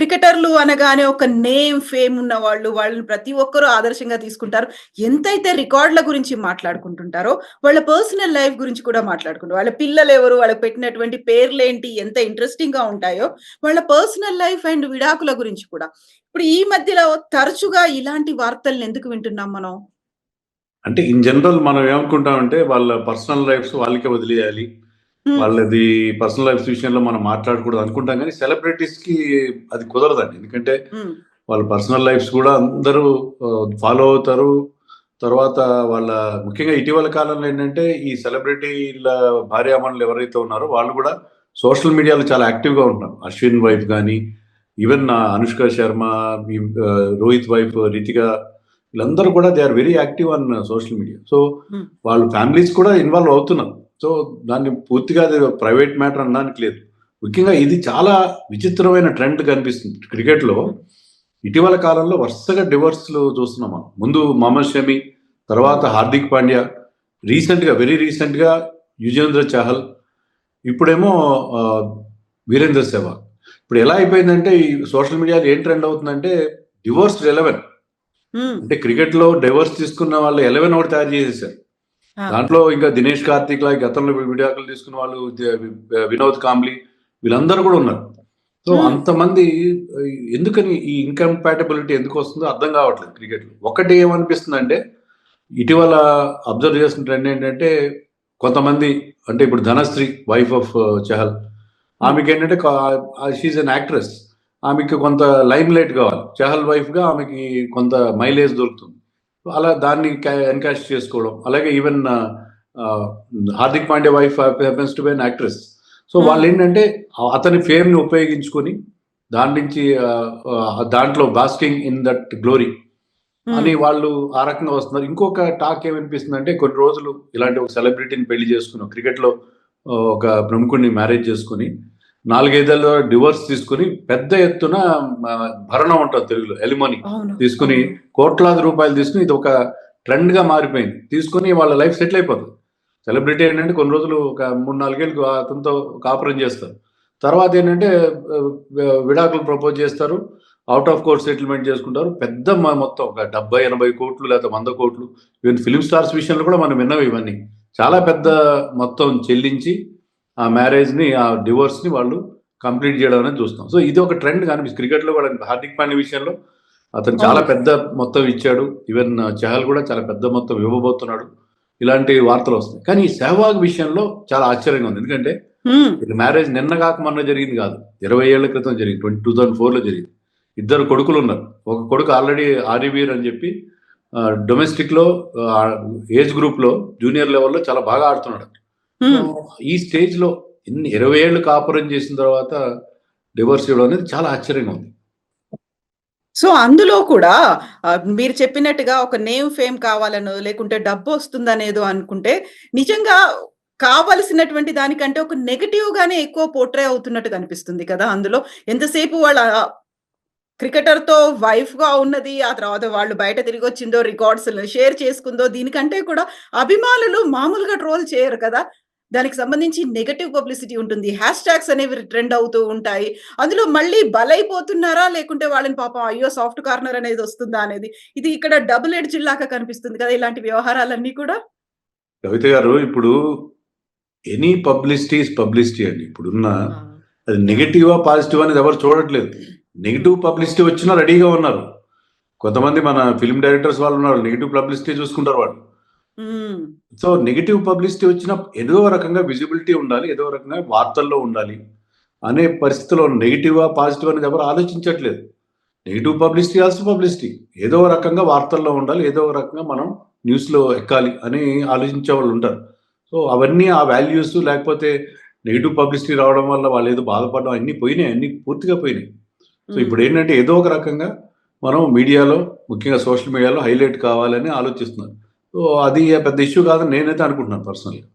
క్రికెటర్లు అనగానే ఒక నేమ్, ఫేమ్ ఉన్నవాళ్ళు. వాళ్ళని ప్రతి ఒక్కరు ఆదర్శంగా తీసుకుంటారు. ఎంతైతే రికార్డ్‌ల గురించి మాట్లాడుకుంటుంటారో, వాళ్ళ పర్సనల్ లైఫ్ గురించి కూడా మాట్లాడుకుంటారు. వాళ్ళ పిల్లలెవరు, వాళ్ళకి పెట్టినటువంటి పేర్లేంటి, ఎంత ఇంట్రెస్టింగ్‌గా ఉంటాయో, వాళ్ళ పర్సనల్ లైఫ్ అండ్ విడాకుల గురించి కూడా. ఇప్పుడు ఈ మధ్యలో తరచుగా ఇలాంటి వార్తల్ని ఎందుకు వింటున్నాం మనం? అంటే ఇన్ జనరల్ మనం ఏమనుకుంటామంటే వాళ్ళ పర్సనల్ లైఫ్స్ వాళ్ళకే వదిలేయాలి. హ్మ్. వాళ్ళది పర్సనల్ లైఫ్స్ విషయంలో మనం మాట్లాడకూడదు అనుకుంటాం గానీ, సెలబ్రిటీస్‌కి అది కుదరదండి. ఎందుకంటే హ్మ్. వాళ్ళ పర్సనల్ లైఫ్స్ గూడా అందరూ ఫాలో అవుతారు. తర్వాత వాళ్ళ ముఖ్యంగా ఇటీవల కాలంలో ఏంటంటే, ఈ సెలబ్రిటీల భార్యామణులు ఎవరైతే ఉన్నారో వాళ్ళు గూడా సోషల్ మీడియాలో చాలా యాక్టివ్‌గా ఉంటున్నారు. అశ్విన్ హ్మ్. వైఫ్ గాని, ఈవెన్ అనుష్క శర్మ, ఈ రోహిత్ వైఫ్ రితిక వీళ్ళందరూ కూడా they are very active on social media. So, hmm. వాళ్ళ ఫ్యామిలీస్ కూడా ఇన్వాల్వ్ అవుతున్నారు. సో, దాన్ని పూర్తిగా అది ప్రైవేట్ మ్యాటర్ అనడానికి లేదు. ముఖ్యంగా ఇది చాలా విచిత్రమైన ట్రెండ్ కనిపిస్తుంది క్రికెట్‌లో. హ్మ్. ఇటీవల కాలంలో వరుసగా డివోర్స్‌లు చూస్తున్నాం మనం. ముందు మొహమ్మద్ షమి, తర్వాత హ్మ్. హార్దిక్ పాండ్యా, రీసెంట్‌గా వెరీ రీసెంట్‌గా యుజ్వేంద్ర చహల్, ఇప్పుడేమో ఆహ్, వీరేంద్ర సెహ్వాగ్. ఇప్పుడు ఎలా అయిపోయిందంటే ఈ సోషల్ మీడియాలో ఏం ట్రెండ్ అవుతుందంటే డివోర్స్డ్ 11. హ్మ్. అంటే క్రికెట్‌లో డైవోర్స్ తీసుకున్న వాళ్ళు 11 ఒకటి తయారు చేసేసారు. ఆ! దాంట్లో ఇంకా దినేష్ కార్తీక్‌లా గతంలో విడాకులు తీసుకున్న వాళ్ళు వినోద్ కాంబ్లీ వీళ్ళందరూ కూడా ఉన్నారు. సో, హ్మ్. అంతమంది ఎందుకని ఈ ఇన్‌కంపాటిబిలిటీ ఎందుకొస్తుందో అర్థం కావట్లేదు క్రికెట్‌లో. ఒకటి ఏమనిపిస్తుందంటే, ఇటీవల అబ్జర్వ్ చేసిన ట్రెండ్ ఏంటంటే, కొంతమంది అంటే ఇప్పుడు 'ధనశ్రీ' వైఫ్ ఆఫ్ చహల్. హ్మ్. ఆమెకేంటంటే షీ ఈస్ ఎన్ యాక్ట్రెస్. ఆమెకి కొంత లైమ్ లైట్ కావాలి. చహల్ వైఫ్‌గా ఆమెకి కొంత మైలేజ్ దొరుకుతుంది. అలా దాన్ని ఎన్‌కాష్ చేసుకోవడం. అలాగే even ah, Hardik Pandya wife happens to be an actress. So, hmm. వాళ్ళేంటంటే అతని ఫేమ్‌ని ఉపయోగించుకొని దాని నుంచి దాంట్లో బాస్కింగ్ ఇన్ దట్ గ్లోరీ హ్మ్. అని వాళ్ళు ఆ రకంగా వస్తున్నారు. ఇంకొక టాక్ ఏమనిపిస్తుందంటే కొన్ని రోజులు ఇలాంటి ఒక సెలబ్రిటీని పెళ్లి చేసుకుని క్రికెట్‌లో ఒక ప్రముఖుడిని మ్యారేజ్ చేసుకొని 4, 5 ఏళ్ల డివోర్స్ తీసుకొని పెద్ద ఎత్తున భరణం అంటారు తెలుగులో ఎలిమనీ అవును. తీసుకొని అవును. కోట్లాది రూపాయలు తీసుకొని ఇది ఒక ట్రెండ్‌గా మారిపోయింది. తీసుకొని వాళ్ళ లైఫ్ సెటిల్ అయిపోతది. సెలబ్రిటీ ఏంటంటే కొన్ని రోజులు ఒక 3, 4 ఏళ్ళు అతనితో కాపురం చేస్తారు. తర్వాత ఏంటంటే విడాకులు ప్రపోజ్ చేస్తారు. ఔట్ ఆఫ్ కోర్ట్ సెటిల్మెంట్ చేసుకుంటారు. పెద్ద మొత్తం ఒక 70, 80 కోట్లు లేదా 100 కోట్లు ఈవెన్ ఫిల్మ్ స్టార్స్ విషయంలో కూడా మనం విన్నవి ఇవన్నీ. చాలా పెద్ద హ్మ్. మొత్తం చెల్లించి ఆ మ్యారేజ్‌ని, ఆ డివోర్స్‌ని వాళ్ళు కంప్లీట్ చేయడం అనేది చూస్తాం. సో, ఇది ఒక ట్రెండ్ కనిపిస్తుంది. క్రికెట్‌లో కూడా హార్దిక్ పాండ్యా విషయంలో అతను చాలా అవును. పెద్ద మొత్తం ఇచ్చాడు. ఈవెన్ చహల్ కూడా చాలా పెద్ద మొత్తం ఇవ్వబోతున్నాడు. ఇలాంటి వార్తలొస్తున్నాయి. కానీ ఈ సెహ్వాగ్ విషయంలో చాలా ఆశ్చర్యంగా ఉంది. ఎందుకంటే హ్మ్. వీళ్ళ మ్యారేజ్ నిన్న కాక మొన్న జరిగింది కాదు. 20 ఏళ్ల క్రితం జరిగింది. 2004లో జరిగింది. ఇద్దరు కొడుకులున్నారు. ఒక కొడుకు ఆల్రెడీ ఆర్‌వీర్ అని చెప్పి డొమెస్టిక్‌లో ఆహ్, ఏజ్ గ్రూప్‌లో జూనియర్ లెవెల్‌లో చాలా బాగా ఆడుతున్నాడు. సో, హ్మ్. ఈ స్టేజ్‌లో 20 ఏళ్ళు కాపురం చేసిన తర్వాత డివోర్స్ ఇవ్వడం అనేది చాలా ఆశ్చర్యంగా ఉంది. సో, అందులో కూడా మీరు చెప్పినట్టుగా ఒక నేమ్, ఫేమ్ కావాలనో, లేకుంటే డబ్బొస్తుందనేదో అనుకుంటే, నిజంగా కావాల్సినటువంటి దానికంటే ఒక నెగెటివ్‌గానే ఎక్కువ పోర్ట్రే అవుతున్నట్టు కనిపిస్తుంది కదా! అందులో. ఎంతసేపు వాళ్ళ క్రికెటర్‌తో వైఫ్‌గా ఉన్నది, ఆ తర్వాత వాళ్ళు బయట తిరిగొచ్చిందో, రికార్డ్స్‌లు షేర్ చేసుకుందో, దీనికంటే కూడా అభిమానులు మామూలుగా ట్రోల్ చేయరు కదా! దానికి సంబంధించి నెగెటివ్ పబ్లిసిటీ ఉంటుంది. హ్యాష్ ట్యాగ్స్ అనేవి ట్రెండ్ అవుతూ ఉంటాయి. అందులో మళ్ళీ బలైపోతున్నారా? లేకుంటే వాళ్ళని పాపం అయ్యో! సాఫ్ట్ కార్నర్ అనేదొస్తుందా అనేది. ఇది ఇక్కడ డబుల్ ఎడ్జ్డ్ లాగా కనిపిస్తుంది కదా! ఇలాంటి వ్యవహారాలన్నీ కూడా. కవిత గారు ఇప్పుడు ఎనీ పబ్లిసిటీ ఈస్ పబ్లిసిటీ అండి. ఇప్పుడున్న ఆ! అది ఆ! నెగెటివా, పాజిటివా అనేది ఎవరు చూడట్లేదు. హ్మ్. నెగెటివ్ పబ్లిసిటీ వచ్చినా రెడీగా ఉన్నారు. కొంతమంది మన ఫిల్మ్ డైరెక్టర్స్ వాళ్ళు ఉన్నారు. నెగెటివ్ పబ్లిసిటీ చూసుకుంటారు వాళ్ళు. హ్మ్. సో, నెగెటివ్ పబ్లిసిటీ వచ్చినా ఏదో రకంగా విజిబిలిటీ ఉండాలి. ఏదో రకంగా వార్తల్లో ఉండాలి. అనే పరిస్థితిలో నెగెటివా, పాజిటివా అనేది ఎవరు ఆలోచించట్లేదు. Negative publicity also publicity. ఏదో రకంగా వార్తల్లో ఉండాలి. ఏదో ఒక రకంగా మనం న్యూస్‌లో ఎక్కాలి అని ఆలోచించే వాళ్ళుంటారు. సో, అవన్నీ ఆ వాల్యూస్ లేకపోతే నెగెటివ్ పబ్లిసిటీ రావడం వల్ల వాళ్ళేదో బాధపడడం అన్నీ పోయినాయి. అన్నీ పూర్తిగా పోయినాయి. సో, హ్మ్. ఇప్పుడేంటంటే ఏదో ఒక రకంగా మనం మీడియాలో ముఖ్యంగా సోషల్ మీడియాలో హైలైట్ కావాలని ఆలోచిస్తున్నారు. సో, అది పెద్ద ఇష్యూ కాదని నేనైతే అనుకుంటున్నాను పర్సనల్‌గా.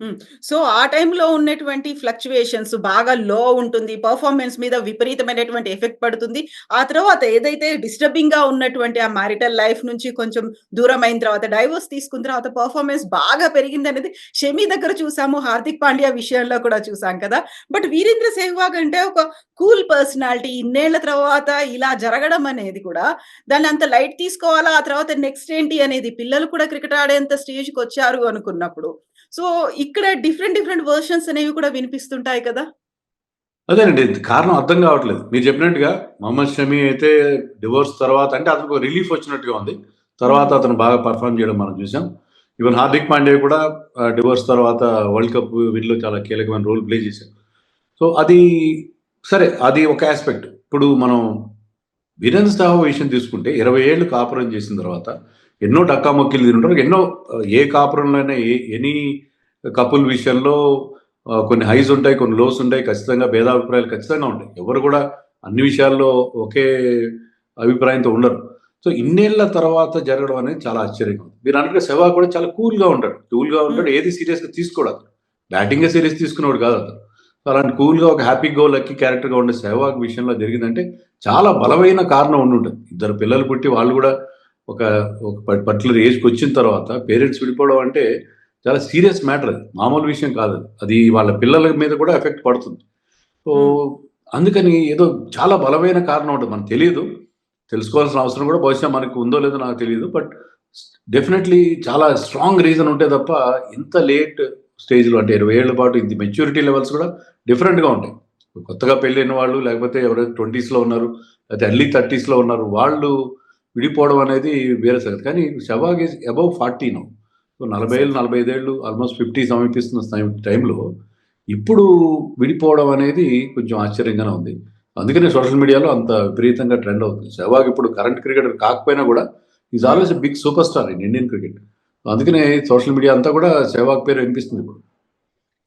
హ్మ్. సో, ఆ టైంలో ఉన్నటువంటి ఫ్లక్చుయేషన్స్ బాగా లో ఉంటుంది. పెర్ఫార్మన్స్ మీద విపరీతమైనటువంటి ఎఫెక్ట్ పడుతుంది. ఆ తర్వాత ఏదైతే డిస్టర్బింగ్‌గా ఉన్నటువంటి ఆ మ్యారిటల్ లైఫ్ నుంచి కొంచెం దూరమైన తర్వాత డైవోర్స్ తీసుకున్న తర్వాత పెర్ఫార్మన్స్ బాగా పెరిగిందనేది 'షమి' దగ్గర చూసాము. 'హార్దిక్ పాండ్యా' విషయంలో కూడా చూసాం కదా! బట్ 'వీరేంద్ర సెహ్వాగ్' అంటే ఒక కూల్ పర్సనాలిటీ. ఇన్నేళ్ల తర్వాత ఇలా జరగడం అనేది కూడా దాన్ని అంత లైట్ తీసుకోవాలా? ఆ తర్వాత నెక్స్ట్ ఏంటి అనేది పిల్లలు కూడా క్రికెట్ ఆడేంత స్టేజ్‌కొచ్చారు అనుకున్నప్పుడు సో, ఇక్కడ డిఫరెంట్ డిఫరెంట్ వెర్షన్స్ అనేవి కూడా వినిపిస్తుంటాయి కదా! అదేనండి. కారణం అర్థం కావట్లేదు. మీరు చెప్పినట్టుగా 'మొహమ్మద్ షమి' అయితే డివోర్స్ తర్వాత అంటే అతనికి రిలీఫ్ వచ్చినట్టుగా ఉంది. తర్వాత హ్మ్. అతను బాగా పెర్ఫార్మ్ చేయడం మనం చూసాం. ఈవెన్ 'హార్దిక్ పాండ్యా' కూడా డివోర్స్ తర్వాత వరల్డ్ కప్ వీటిలో చాలా కీలకమైన రోల్ ప్లే చేశారు. సో, అది సరే అది ఒక యాస్పెక్ట్. ఇప్పుడు మనం 'వీరేంద్ర సెహ్వాగ్' విషయం తీసుకుంటే 20 ఏళ్ళు కాపురం చేసిన తర్వాత ఎన్నో డక్కాముక్కీలు తినుంటారు. ఎన్నో ఏ కాపురంలోనైనా ఎనీ కపుల్ విషయంలో కొన్ని హైస్ ఉంటాయి, కొన్ని లోస్ ఉంటాయి. ఖచ్చితంగా భేదాభిప్రాయాలు ఖచ్చితంగా ఉంటాయి. ఎవరు కూడా అన్ని విషయాల్లో ఒకే అభిప్రాయంతో ఉండరు. సో, ఇన్నేళ్ల తర్వాత జరగడం అనేది చాలా ఆశ్చర్యంగా ఉంది. మీరన్నట్టుగా సెహ్వాగ్ కూడా చాలా కూల్‌గా ఉంటాడు. కూల్‌గా ఉంటాడు. హ్మ్. ఏది సీరియస్‌గా తీసుకోడు అతను. బ్యాటింగే సీరియస్ తీసుకునేవాడు కాదు అతను. సో, అలాంటి కూల్‌గా ఒక హ్యాపీ గో లక్కీ క్యారెక్టర్‌గా ఉండే సెహ్వాగ్ విషయంలో జరిగిందంటే చాలా బలమైన కారణం ఉండుంటది. ఇద్దరు పిల్లలు పుట్టి వాళ్ళు కూడా ఒక ఒక పర్టిక్యులర్ ఏజ్‌కొచ్చిన తర్వాత పేరెంట్స్ విడిపోవడం అంటే చాలా సీరియస్ మ్యాటర్ అది. మామూలు విషయం కాదది. అది వాళ్ళ పిల్లల మీద కూడా ఎఫెక్ట్ పడుతుంది. సో, హ్మ్. అందుకని ఏదో చాలా బలమైన కారణం ఉంటది. మనకు తెలీదు. తెలుసుకోవాల్సిన అవసరం కూడా బహుశా మనకు ఉందో లేదో నాకు తెలీదు. బట్ డెఫినెట్‌లీ చాలా స్ట్రాంగ్ రీజన్ ఉంటే తప్ప ఇంత లేట్ స్టేజ్‌లో అంటే 20 ఏళ్ల పాటు ఇది మెచ్యూరిటీ లెవెల్స్ కూడా డిఫరెంట్‌గా ఉంటాయి. కొత్తగా పెళ్ళైన వాళ్ళు లేకపోతే ఎవరైతే 20స్‌లో ఉన్నారు, లేకపోతే ఎర్లీ 30స్‌లో ఉన్నారు. వాళ్ళు విడిపోవడం అనేది వేరే సంగతి. కానీ Sehwag is above 40 now. So, 40 ఏళ్ళు, ఎగ్జాక్ట్‌లీ. 45 ఏళ్ళు ఆల్‌మోస్ట్ 50 సమీపిస్తున్న టైంలో ఇప్పుడు విడిపోవడం అనేది కొంచెం ఆశ్చర్యంగానే ఉంది. అందుకనే సోషల్ మీడియాలో అంత విపరీతంగా ట్రెండ్ అవుతుంది. సెహ్వాగ్ ఇప్పుడు కరెంట్ క్రికెటర్ కాకపోయినా కూడా is hmm. Always a big superstar in Indian cricket. అందుకనే సోషల్ మీడియా అంతా కూడా సెహ్వాగ్ పేరు వినిపిస్తుంది ఇప్పుడు.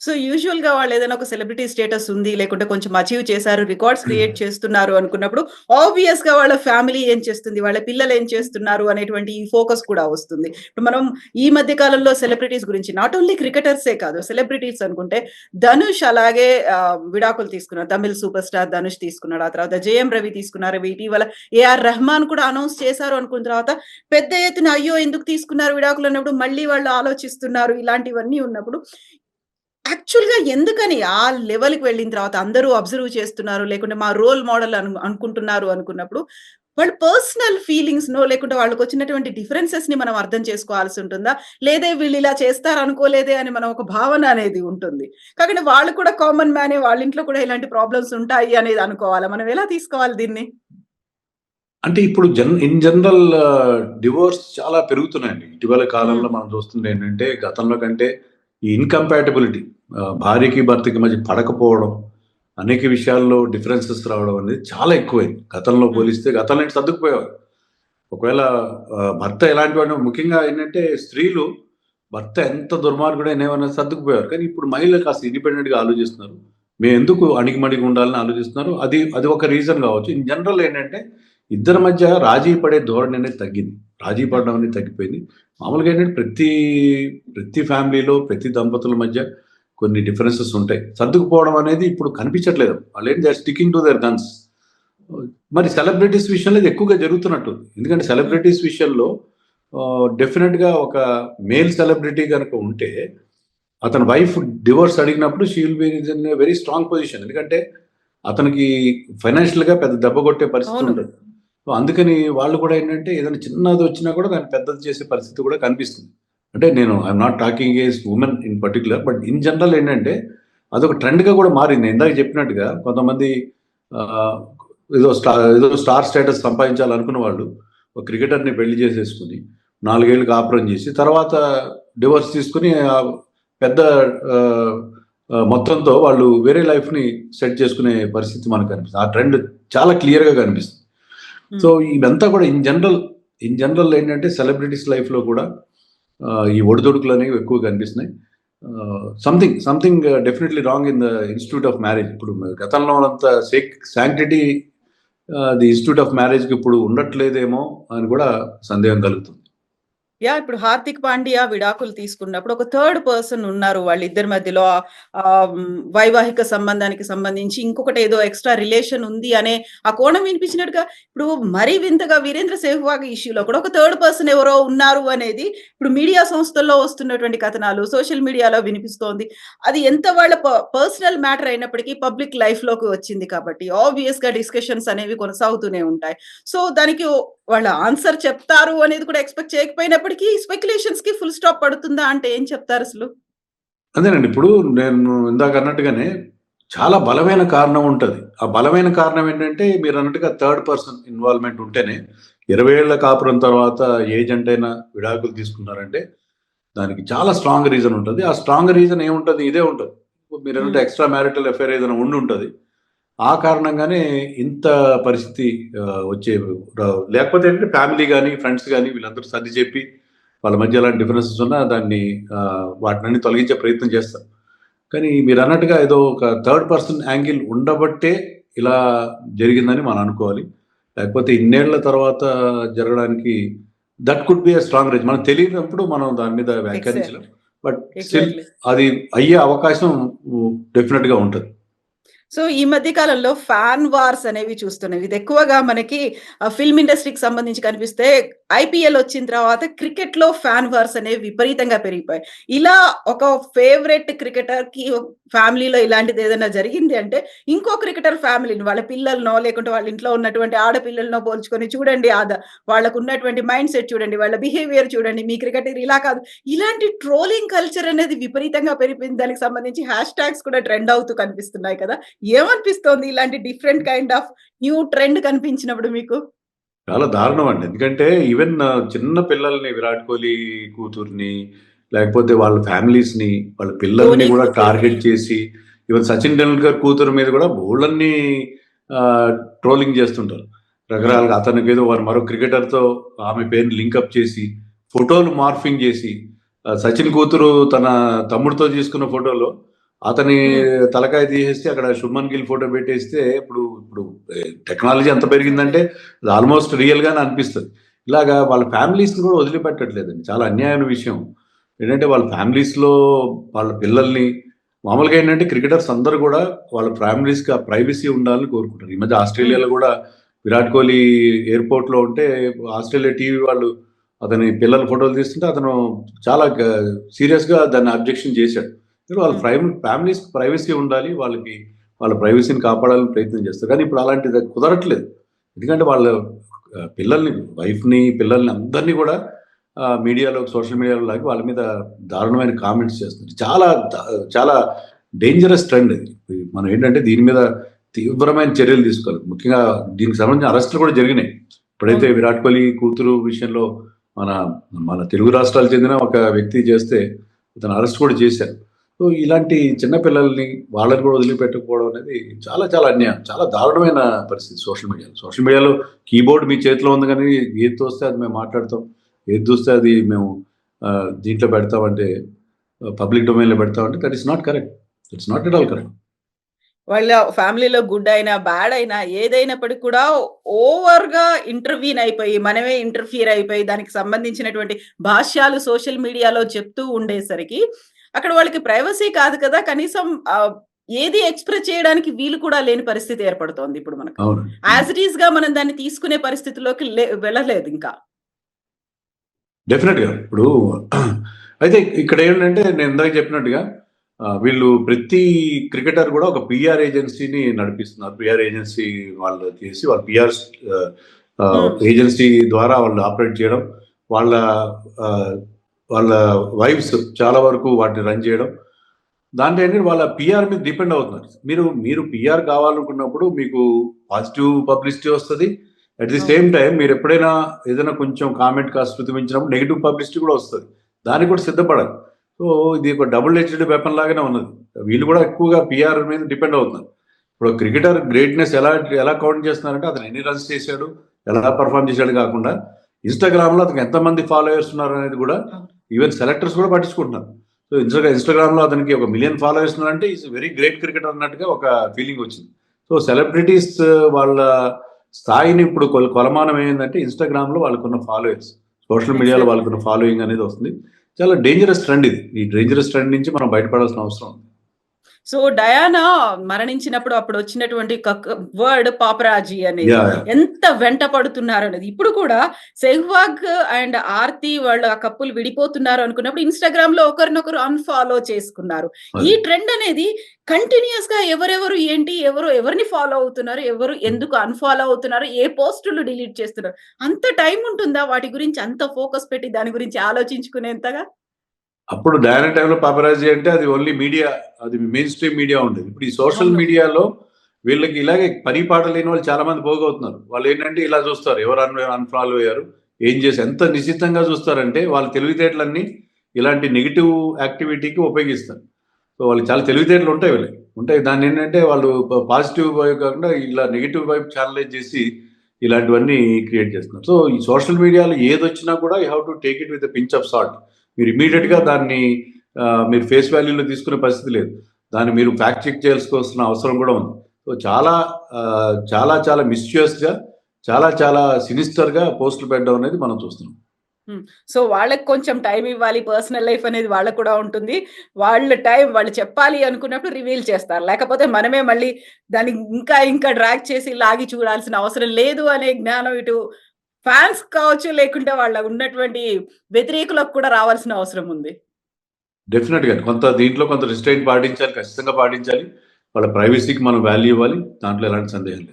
సో, యూజువల్‌గా వాళ్ళేదైనా ఒక సెలబ్రిటీ స్టేటస్ ఉంది, లేకుంటే కొంచెం అచీవ్ చేశారు, రికార్డ్స్ క్రియేట్ చేస్తున్నారు అనుకున్నప్పుడు, ఆబ్వియస్‌గా వాళ్ళ ఫ్యామిలీ ఏం చేస్తుంది, వాళ్ళ పిల్లలేం చేస్తున్నారు అనేటువంటి ఈ ఫోకస్ కూడా వస్తుంది. ఇప్పుడు మనం ఈ మధ్య కాలంలో సెలబ్రిటీస్ గురించి నాట్ ఓన్లీ క్రికెటర్సే కాదు, సెలబ్రిటీస్ అనుకుంటే ధనుష్ అలాగే విడాకులు తీసుకున్నారు. తమిళ్ సూపర్ స్టార్ ధనుష్ తీసుకున్నాడు. ఆ తర్వాత జేఎం రవి తీసుకున్నారు. ఇటీవల ఏఆర్ రెహమాన్ కూడా అనౌన్స్ చేశారు అనుకున్న తర్వాత పెద్ద ఎత్తున అయ్యో! ఎందుకు తీసుకున్నారు విడాకులు అన్నప్పుడు మళ్ళీ వాళ్ళు ఆలోచిస్తున్నారు. ఇలాంటివన్నీ ఉన్నప్పుడు యాక్చువల్‌గా ఎందుకని ఆ లెవెల్‌కి వెళ్ళిన తర్వాత అందరూ అబ్జర్వ్ చేస్తున్నారు. లేకుంటే మా రోల్ మోడల్ అనుకుంటున్నారు అనుకున్నప్పుడు, వాళ్ళ పర్సనల్ ఫీలింగ్స్‌నో లేకుంటే వాళ్ళకొచ్చినటువంటి డిఫరెన్సెస్‌ని మనం అర్థం చేసుకోవాల్సి ఉంటుందా? లేదే వీళ్ళు ఇలా చేస్తారు అనుకోలేదే అని మనం ఒక భావన అనేది ఉంటుంది. కాకుంటే వాళ్ళు కూడా కామన్ మ్యానే వాళ్ళ ఇంట్లో కూడా ఇలాంటి ప్రాబ్లమ్స్ ఉంటాయి అనేది అనుకోవాలా? మనం ఎలా తీసుకోవాలి దీన్ని? అంటే ఇప్పుడు ఇన్ జనరల్ డివోర్స్ చాలా పెరుగుతున్నాయండి. ఇటీవల హ్మ్. కాలంలో మనం చూస్తుంది ఏంటంటే, గతంలో కంటే ఈ ఇన్‌కంపాటిబిలిటీ భార్యకి, భర్తకి మధ్య పడకపోవడం, అనేక విషయాల్లో డిఫరెన్సెస్ రావడం అనేది చాలా ఎక్కువైంది. గతంలో హ్మ్. పోలిస్తే గతంలో ఏంటి సర్దుకుపోయేవారు. ఒకవేళ భర్త ఎలాంటివాడో ముఖ్యంగా ఏంటంటే స్త్రీలు భర్త ఎంత దుర్మార్గుడైనా ఏమన్నా సర్దుకుపోయారు. కానీ ఇప్పుడు మహిళలు కాస్త ఇండిపెండెంట్‌గా ఆలోచిస్తున్నారు. మేమెందుకు అణిగిమణిగి ఉండాలని ఆలోచిస్తున్నారు. అది ఒక రీజన్ కావచ్చు. ఇన్ జనరల్ ఏంటంటే ఇద్దరి మధ్య రాజీ పడే ధోరణి అనేది తగ్గింది. రాజీ హ్మ్. పడడం అనేది తగ్గిపోయింది. మామూలుగా ఏంటంటే ప్రతి ఫ్యామిలీలో ప్రతి దంపతుల మధ్య కొన్ని డిఫరెన్సెస్ ఉంటాయి. సర్దుకుపోవడం అనేది ఇప్పుడు కనిపించట్లేదు. వాళ్ళేంటి they are sticking to their guns. మరి సెలబ్రిటీస్ విషయంలో ఇది ఎక్కువగా జరుగుతున్నట్టుంది. ఎందుకంటే హ్మ్. సెలబ్రిటీస్ విషయంలో డెఫినిట్‌గా ఒక మేల్ సెలబ్రిటీ గనక ఉంటే, అతని వైఫ్ డివోర్స్ అడిగినప్పుడు she will be in a very strong position. ఎందుకంటే అతనికి ఫైనాన్షియల్‌గా పెద్ద దెబ్బ కొట్టే పరిస్థితి అవును. ఉండదు. సో, అందుకని వాళ్ళు కూడా ఏంటంటే ఏదైనా చిన్నదొచ్చినా కూడా దాన్ని పెద్దది చేసే పరిస్థితి కూడా కనిపిస్తుంది. అంటే నేను I'm not talking against women in particular. But in general ఏంటంటే అదొక ట్రెండ్‌గా కూడా మారింది. నేను ఇందాక చెప్పినట్టుగా కొంతమంది ఆహ్, ఏదో స్టార్ స్టేటస్ సంపాదించాలనుకున్న వాళ్ళు ఒక క్రికెటర్‌ని పెళ్లి చేసేసుకొని 4 ఏళ్ళు కాపురం చేసి తర్వాత డివోర్స్ తీసుకొని పెద్ద ఆహ్, మొత్తంతో వాళ్ళు వేరే లైఫ్‌ని సెట్ చేసుకునే పరిస్థితి మనకు కనిపిస్తుంది. ఆ ట్రెండ్ చాలా క్లియర్‌గా కనిపిస్తుంది. సో, హ్మ్. ఇదంతా కూడా ఇన్ జనరల్ ఏంటంటే సెలబ్రిటీస్ లైఫ్‌లో కూడా ఈ ఒడిదుడుకులనేవి ఎక్కువగా కనిపిస్తున్నాయి. Something definitely wrong in the institute of marriage. ఇప్పుడు గతంలో ఉన్నంత శాంక్టిటీ ది ఇన్‌స్టిట్యూట్ ఆఫ్ మ్యారేజ్‌కి ఇప్పుడు ఉండట్లేదేమో అని కూడా సందేహం కలుగుతుంది. ఇప్పుడు 'హార్దిక్ పాండ్యా' విడాకులు తీసుకున్నప్పుడు ఒక థర్డ్ పర్సన్ ఉన్నారు. వాళ్ళిద్దరి మధ్యలో వైవాహిక సంబంధానికి సంబంధించి ఇంకొకటేదో ఎక్స్‌ట్రా రిలేషన్ ఉంది అనే ఆ కోణం వినిపించినట్టుగా ఇప్పుడు మరీ వింతగా 'వీరేంద్ర సెహ్వాగ్' ఇష్యూలో కూడా ఒక థర్డ్ పర్సన్ ఎవరో ఉన్నారు అనేది ఇప్పుడు మీడియా సంస్థల్లో వస్తున్నటువంటి కథనాలు, సోషల్ మీడియాలో వినిపిస్తోంది. అది ఎంత వాళ్ళ పర్సనల్ మ్యాటర్ అయినప్పటికీ పబ్లిక్ లైఫ్‌లోకి వచ్చింది కాబట్టి ఆబ్వియస్‌గా డిస్కషన్స్ అనేవి కొనసాగుతూనే ఉంటాయి. సో, దానికి వాళ్ళ ఆన్సర్ చెప్తారు అనేది కూడా ఎక్స్‌పెక్ట్ చేయకపోయినప్పటికీ స్పెక్యులేషన్స్‌కి ఫుల్ స్టాప్ పడుతుందా అంటే ఏం చెప్తారసలు? అదేనండి. ఇప్పుడు నేను ఇందాక అన్నట్టుగానే చాలా బలమైన కారణం ఉంటది. ఆ బలమైన కారణం ఏంటంటే మీరన్నట్టుగా థర్డ్ పర్సన్ ఇన్వాల్వ్‌మెంట్ ఉంటేనే 20 ఏళ్ల కాపురం తర్వాత ఏ జంటైనా విడాకులు తీసుకున్నారంటే దానికి చాలా స్ట్రాంగ్ రీజన్ ఉంటది. ఆ స్ట్రాంగ్ రీజన్ ఏముంటది? ఇదే ఉంటది. మీరన్నట్టు హ్మ్. ఎక్స్‌ట్రా మ్యారిటల్ అఫైర్ ఏదైనా ఉండుంటది. ఆ కారణంగానే ఇంత పరిస్థితి వచ్చే లేకపోతే ఏంటంటే ఫ్యామిలీ గాని, ఫ్రెండ్స్ గాని వీళ్ళందరూ సర్ది చెప్పి వాళ్ళ మధ్య ఎలాంటి డిఫరెన్సెస్ ఉన్నా దాన్ని వాటినన్ని తొలగించే ప్రయత్నం చేస్తారు. కానీ మీరన్నట్టుగా ఏదో ఒక థర్డ్ పర్సన్ యాంగిల్ ఉండబట్టే ఇలా జరిగిందని మనం అనుకోవాలి. లేకపోతే ఇన్నేళ్ల తర్వాత జరగడానికి that could be a strong reason. మనకు తెలియనప్పుడు మనం దాని మీద వ్యాఖ్యానించలేం. ఎగ్జాక్ట్‌లీ. But still exactly. అది అయ్యే అవకాశం డెఫినిట్‌గా ఉంటది. సో, ఈ మధ్య కాలంలో ఫ్యాన్ వార్స్ అనేవి చూస్తున్నాం. ఇది ఎక్కువగా మనకి ఫిల్మ్ ఇండస్ట్రీకి సంబంధించి కనిపిస్తే ఐపీఎల్ వచ్చిన తర్వాత క్రికెట్‌లో ఫ్యాన్ వార్స్ అనేవి విపరీతంగా పెరిగిపోయాయి. ఇలా ఒక ఫేవరెట్ క్రికెటర్‌కి ఫ్యామిలీలో ఇలాంటిది ఏదైనా జరిగింది అంటే, ఇంకో క్రికెటర్ ఫ్యామిలీని వాళ్ళ పిల్లలనో, లేకుంటే వాళ్ళ ఇంట్లో ఉన్నటువంటి ఆడపిల్లలనో పోల్చుకొని చూడండి వాళ్ళకున్నటువంటి మైండ్ సెట్ చూడండి, వాళ్ళ బిహేవియర్ చూడండి, మీ క్రికెటర్ ఇలా కాదు. ఇలాంటి ట్రోలింగ్ కల్చర్ అనేది విపరీతంగా పెరిగిపోయింది. దానికి సంబంధించి హ్యాష్ ట్యాగ్స్ కూడా ట్రెండ్ అవుతూ కనిపిస్తున్నాయి కదా! ఏమనిపిస్తోంది ఇలాంటి different kind of new trend కనిపించినప్పుడు మీకు? చాలా దారుణం అండి. ఎందుకంటే ఈవెన్ చిన్న పిల్లల్ని 'విరాట్ కోహ్లీ' కూతుర్ని, లేకపోతే వాళ్ళ ఫ్యామిలీస్‌ని, వాళ్ళ పిల్లల్ని 'ధోని' గూడా కూతుర్ని. టార్గెట్ చేసి ఈవెన్ 'సచిన్ టెండూల్కర్' కూతురు మీద గూడా బోలెడన్ని ట్రోలింగ్ చేస్తుంటారు. హ్మ్. రకరకాలుగా అతనికేదో మరో క్రికెటర్‌తో ఆమె పేరుని లింకప్ చేసి, ఫోటోలు మార్ఫింగ్ చేసి 'సచిన్' కూతురు తన తమ్ముడితో తీసుకున్న ఫోటోలో అతని హ్మ్. తలకాయ తీసేసి అక్కడ 'శుభ్మన్ గిల్' ఫోటో పెట్టేస్తే ఇప్పుడు ఇప్పుడు టెక్నాలజీ ఎంత ఎగ్జాక్ట్‌లీ. పెరిగిందంటే అది ఆల్మోస్ట్ రియల్‌గానే అనిపిస్తది. ఇలాగా వాళ్ళ ఫ్యామిలీస్‌ని కూడా వదిలిపెట్టట్లేదండి. చాలా అన్యాయమైన విషయం. ఏంటంటే వాళ్ళ ఫ్యామిలీస్‌లో వాళ్ళ పిల్లల్ని మామూలుగా ఏంటంటే క్రికెటర్స్ అందరూ గూడా వాళ్ళ ఫ్యామిలీస్‌కి ఆ ప్రైవసీ ఉండాలని కోరుకుంటారు. ఈ మధ్య హ్మ్. ఆస్ట్రేలియాలో గూడా విరాట్ కోహ్లీ ఎయిర్‌పోర్ట్‌లో ఉంటే ఆస్ట్రేలియా టీవీ వాళ్ళు అతని పిల్లల ఫోటోలు తీస్తుంటే అతను చాలా సీరియస్‌గా దాన్ని అబ్జెక్షన్ చేశాడు. వాళ్ళ హ్మ్. ఫ్యామిలీస్‌కి ప్రైవసీ ఉండాలి. వాళ్ళ ప్రైవసీని కాపాడాలని ప్రయత్నం చేస్తారు. కానీ ఇప్పుడు అలాంటిది కుదరట్లేదు. ఎందుకంటే వాళ్ళు పిల్లల్ని అందరిని గూడా మీడియాలో సోషల్ మీడియాలో లాగి వాళ్ళ మీద దారుణమైన కామెంట్స్ చేస్తున్నారు. చాలా డేంజరస్ ట్రెండ్ ఇది. మనం ఏంటంటే దీని మీద తీవ్రమైన చర్యలు తీసుకోవాలి. ముఖ్యంగా దీనికి సంబంధించిన అరెస్ట్‌లు కూడా జరిగినాయి. ఇప్పుడైతే అవును. విరాట్ కోహ్లీ కూతురు విషయంలో మన మన తెలుగు రాష్ట్రాలకు చెందిన ఒక వ్యక్తి చేస్తే అతను అరెస్ట్ కూడా చేశారు. సో, ఇలాంటి చిన్న పిల్లల్ని వాళ్ళని కూడా వదిలిపెట్టకపోవడం అనేది చాలా చాలా అన్యాయం. చాలా దారుణమైన పరిస్థితి సోషల్ మీడియాలో. సోషల్ మీడియాలో కీబోర్డ్ మీ చేతిలో ఉంది గానీ ఏది తోస్తే అది మేము మాట్లాడతాం. ఏది చూస్తే అది మేము దీంట్లో పెడతామంటే పబ్లిక్ డొమైన్‌లో పెడతామంటే that is not correct. It's not at all correct. వాళ్ళ ఫ్యామిలీలో గుడ్ అయినా, బ్యాడ్ అయినా ఏదైనప్పటికి కూడా ఓవర్‌గా ఇంటర్‌వీన్ అయిపోయి, మనమే ఇంటర్‌ఫియర్ అయిపోయి, దానికి సంబంధించినటువంటి భాష్యాలు సోషల్ మీడియాలో చెప్తూ ఉండేసరికి, అక్కడ వాళ్ళకి ప్రైవసీ కాదు కదా! కనీసం ఏది ఎక్స్‌ప్రెస్ చేయడానికి వీలు కూడా లేని పరిస్థితి ఏర్పడుతోంది ఇప్పుడు మనకు. అవును. హ్మ్. యాస్ ఇట్ ఈస్‌గా మనం దాన్ని తీసుకునే పరిస్థితిలోకి వెళ్ళలేదింకా. డెఫినెట్‌గా. ఇప్పుడు అయితే ఇక్కడేంటంటే నేను ఇందాక చెప్పినట్టుగా వీళ్ళు ప్రతి క్రికెటర్ గూడా ఒక పీఆర్ ఏజెన్సీని నడిపిస్తున్నారు. పీఆర్ ఏజెన్సీ వాళ్ళు చేసి వాళ్ళు పీఆర్స్ హ్మ్. ఏజెన్సీ ద్వారా వాళ్ళు ఆపరేట్ చేయడం. వాళ్ళ ఆహ్, వాళ్ళ వైఫ్స్ చాలా వరకు వాటిని రన్ చేయడం. దాంట్లో ఏంటంటే వాళ్ళ పీఆర్ మీద డిపెండ్ అవుతున్నారు. మీరు పీఆర్ కావాలనుకున్నప్పుడు మీకు పాజిటివ్ పబ్లిసిటీ వస్తది. అట్ ది అవును. సేమ్ టైమ్ మీరెప్పుడైనా ఏదైనా కొంచెం కామెంట్ కాస్త శృతి మించినప్పుడు నెగెటివ్ పబ్లిసిటీ కూడా వస్తది. దానికి కూడా సిద్ధపడాలి. సో, ఇది ఒక డబుల్ ఎడ్జ్డ్ వెపన్ లాగానే ఉన్నది. వీళ్ళు కూడా ఎక్కువగా పీఆర్ మీద డిపెండ్ అవుతున్నారు. ఇప్పుడు క్రికెటర్ గ్రేట్‌నెస్ ఎలా కౌంట్ చేస్తున్నారంటే అతను ఎన్ని రన్స్ చేశాడు, ఎలా పెర్ఫార్మ్ చేశాడు కాకుండా ఇన్‌స్టాగ్రామ్‌లో అతనికి ఎంతమంది ఫాలోవర్స్ ఉన్నారనేది కూడా అవును. ఈవెన్ సెలెక్టర్స్ కూడా పట్టించుకుంటున్నారు. సో, ఇన్‌స్టాగ్రామ్‌లో అతనికి ఒక మిలియన్ ఫాలోవర్స్ ఉన్నారంటే ఈస్ వెరీ గ్రేట్ క్రికెటర్ అన్నట్టుగా ఒక ఫీలింగ్ వచ్చింది. సో, సెలబ్రిటీస్ వాళ్ళ స్థాయిని ఇప్పుడు కొలమానం ఏందంటే ఇన్‌స్టాగ్రామ్‌లో వాళ్ళకున్న ఫాలోవర్స్. సోషల్ మీడియాలో ఎగ్జాక్ట్‌లీ. వాళ్ళకున్న ఫాలోయింగ్ అనేది వస్తుంది. చాలా డేంజరస్ ట్రెండ్ ఇది. ఈ డేంజరస్ ట్రెండ్ నుంచి మనం బయటపడాల్సిన అవసరం ఉంది. సో, డయానా మరణించినప్పుడు అప్పుడొచ్చినటువంటి వర్డ్ పాపరాజీ అనేది. యాహ్! ఎంత వెంట పడుతున్నారనేది. ఇప్పుడు కూడా సెహ్వాగ్ అండ్ ఆర్తి వాళ్ళు ఆ కపుల్ విడిపోతున్నారు అనుకున్నప్పుడు ఇన్‌స్టాగ్రామ్‌లో ఒకరినొకరు అన్‌ఫాలో చేసుకున్నారు. ఈ అది. ట్రెండ్ అనేది కంటిన్యూయస్‌గా ఎవరెవరు ఏంటి, ఎవరిని ఫాలో అవుతున్నారు, ఎవరు ఎందుకు అన్‌ఫాలో అవుతున్నారు, ఏ పోస్టులు డిలీట్ చేస్తున్నారు. అంత టైం ఉంటుందా వాటి గురించి అంత ఫోకస్ పెట్టి దాని గురించి ఆలోచించుకునేంతగా? అప్పుడు డయానా టైమ్‌లో పాపరాజీ అంటే అది ఓన్లీ మీడియా, అది మెయిన్ స్ట్రీమ్ మీడియా ఉండేది. ఇప్పుడు ఈ సోషల్ అవును. మీడియాలో వీళ్ళకి ఇలాగే పని పాట లేని వాళ్ళు చాలా మంది పోగవుతున్నారు. వాళ్ళేంటంటే ఇలా చూస్తారు. ఎవరు అన్‌ఫాలో అయ్యారు, ఏం చేసి ఎంత నిశితంగా చూస్తారంటే వాళ్ళ తెలివితేటలన్నీ ఇలాంటి నెగెటివ్ యాక్టివిటీకి ఉపయోగిస్తారు. సో, వాళ్ళకి చాలా తెలివితేటలు ఉంటాయి వీళ్ళకి. ఉంటాయి. దాన్నేంటంటే వాళ్ళు పాజిటివ్ వైపు కాకుండా ఇలా నెగెటివ్ వైపు ఛానలైజ్ చేసి ఇలాంటివన్నీ క్రియేట్ చేస్తున్నారు. సో, ఈ సోషల్ మీడియాలో ఏదొచ్చినా కూడా you have to take it with a pinch of salt. మీరు ఇమ్మీడియేట్‌గా హ్మ్. దాన్ని మీరు ఫేస్ వాల్యూలో తీసుకునే పరిస్థితి లేదు. దాన్ని మీరు ఫ్యాక్ట్ చెక్ చేయాల్సుకోవాల్సిన అవసరం కూడా ఉంది. సో, చాలా మిస్‌చ్యూయస్‌గా, చాలా సినిస్టర్‌గా పోస్టులు పెట్టడం అనేది మనం చూస్తున్నాం. హ్మ్. సో, వాళ్ళకి కొంచెం టైమ్ ఇవ్వాలి. పర్సనల్ లైఫ్ అనేది వాళ్ళకి కూడా ఉంటుంది. వాళ్ళ టైం వాళ్ళు చెప్పాలి అనుకున్నప్పుడు రివీల్ చేస్తారు. లేకపోతే మనమే మళ్ళీ దాన్ని ఇంకా డ్రాగ్ చేసి లాగి చూడాల్సిన అవసరం లేదు అనే జ్ఞానం ఇటు ఫాన్స్ కావచ్చు, లేకుంటే వాళ్ళ ఉన్నటువంటి వ్యతిరేకులకు కూడా రావాల్సిన అవసరం ఉంది. డెఫినిట్‌గా దీంట్లో కొంత రిస్ట్రెయింట్ పాటించాలి. ఖచ్చితంగా పాటించాలి. వాళ్ళ ప్రైవసీకి మనం వాల్యూ ఇవ్వాలి. దాంట్లో ఎలాంటి సందేహం లేదు.